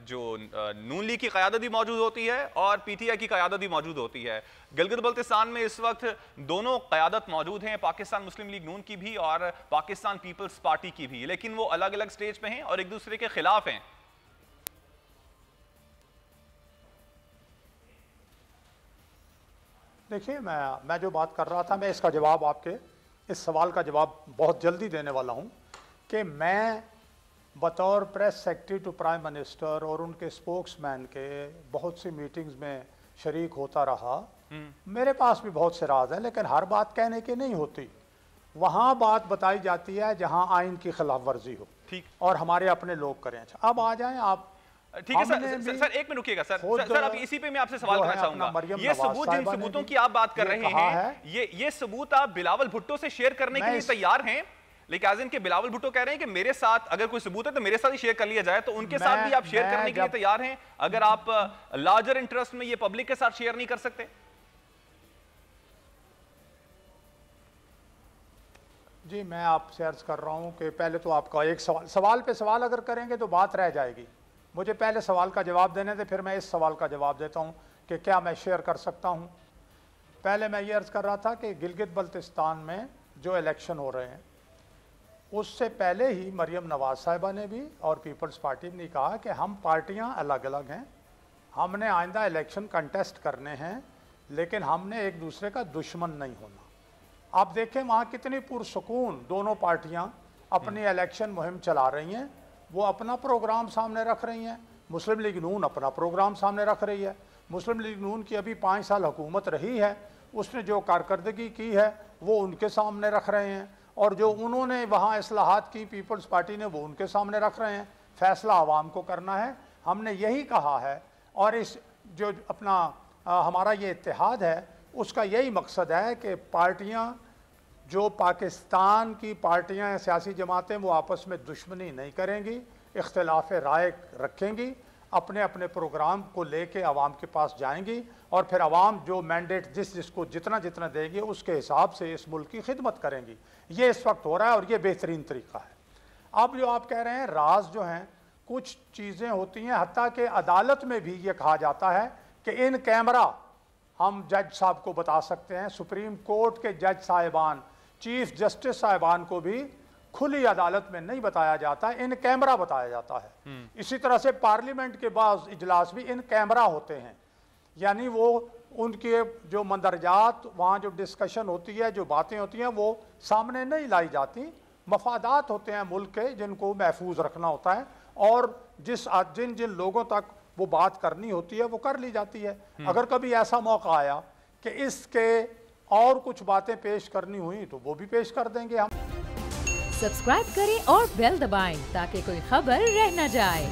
जो नून लीग की क़यादत भी मौजूद होती है और पीटीआई की क़यादत भी मौजूद होती है। गिलगित बल्तिस्तान में इस वक्त दोनों क़यादत मौजूद हैं, पाकिस्तान मुस्लिम लीग नून की भी और पाकिस्तान पीपल्स पार्टी की भी, लेकिन वो अलग अलग स्टेज पे हैं और एक दूसरे के खिलाफ हैं। देखिए, मैं जो बात कर रहा था, मैं इसका जवाब आपके इस सवाल का जवाब बहुत जल्दी देने वाला हूं कि मैं बतौर press secretary to prime minister और उनके स्पोक्समैन के बहुत सी मीटिंग्स में शरीक होता रहा। मेरे पास भी बहुत से राज हैं, लेकिन हर बात कहने की नहीं होती। वहाँ बात बताई जाती है जहाँ आइन की खिलाफ वर्जी हो, ठीक, और हमारे अपने लोग करें। अच्छा, अब आ जाएं आप। ठीक है सर, एक मिनट रुकिएगा सर, अब इसी पे मैं आपसे सवाल करना चाहूंगा। ये सबूत, जिन सबूतों की आप बात कर रहे हैं, ये सबूत आप बिलावल भुट्टो से शेयर करने के लिए तैयार हैं? लेकिन आज इनके बिलावल भुट्टो कह रहे हैं कि मेरे साथ अगर कोई सबूत है तो मेरे साथ ही शेयर कर लिया जाए, तो उनके साथ भी आप शेयर करने के लिए तैयार हैं अगर आप लार्जर इंटरेस्ट में ये पब्लिक के साथ शेयर नहीं कर सकते? जी, मैं आपसे अर्ज कर रहा हूं कि पहले तो आपका एक सवाल पे सवाल अगर करेंगे तो बात रह जाएगी। मुझे पहले सवाल का जवाब देने दे, फिर मैं इस सवाल का जवाब देता हूं कि क्या मैं शेयर कर सकता हूं। पहले मैं ये अर्ज कर रहा था कि गिलगित बल्तिस्तान में जो इलेक्शन हो रहे हैं, उससे पहले ही मरियम नवाज साहिबा ने भी और पीपल्स पार्टी ने कहा कि हम पार्टियां अलग अलग हैं, हमने आइंदा इलेक्शन कंटेस्ट करने हैं, लेकिन हमने एक दूसरे का दुश्मन नहीं होना। आप देखें वहाँ कितनी पुरसुकून दोनों पार्टियां अपनी इलेक्शन मुहिम चला रही हैं। वो अपना प्रोग्राम सामने रख रही हैं, मुस्लिम लीग नून अपना प्रोग्राम सामने रख रही है। मुस्लिम लीग नून की अभी 5 साल हुकूमत रही है, उसने जो कारकर्दगी की है वो उनके सामने रख रहे हैं, और जो उन्होंने वहाँ इस्लाहात की पीपल्स पार्टी ने वो उनके सामने रख रहे हैं। फैसला आवाम को करना है, हमने यही कहा है। और इस जो अपना हमारा ये इत्तेहाद है, उसका यही मकसद है कि पार्टियाँ, जो पाकिस्तान की पार्टियां हैं, सियासी जमातें, वो आपस में दुश्मनी नहीं करेंगी, इख्तिलाफ राय रखेंगी, अपने अपने प्रोग्राम को लेके आवाम के पास जाएंगी, और फिर आवाम जो मैंडेट जिसको जितना जितना देगी उसके हिसाब से इस मुल्क की खिदमत करेंगी। ये इस वक्त हो रहा है और ये बेहतरीन तरीका है। अब जो आप कह रहे हैं राज जो हैं, कुछ चीज़ें होती हैं, हत्ता कि अदालत में भी ये कहा जाता है कि इन कैमरा हम जज साहब को बता सकते हैं, सुप्रीम कोर्ट के जज साहिबान, चीफ जस्टिस साहिबान को भी खुली अदालत में नहीं बताया जाता है, इन कैमरा बताया जाता है। इसी तरह से पार्लियामेंट के बाद इजलास भी इन कैमरा होते हैं, यानी वो उनके जो मंदरजात, वहाँ जो डिस्कशन होती है, जो बातें होती हैं, वो सामने नहीं लाई जाती। मफादात होते हैं मुल्क के जिनको महफूज रखना होता है, और जिन जिन लोगों तक वो बात करनी होती है वो कर ली जाती है। अगर कभी ऐसा मौका आया कि इसके और कुछ बातें पेश करनी हुई तो वो भी पेश कर देंगे हम। सब्सक्राइब करें और बेल दबाएं ताकि कोई खबर रह न जाए।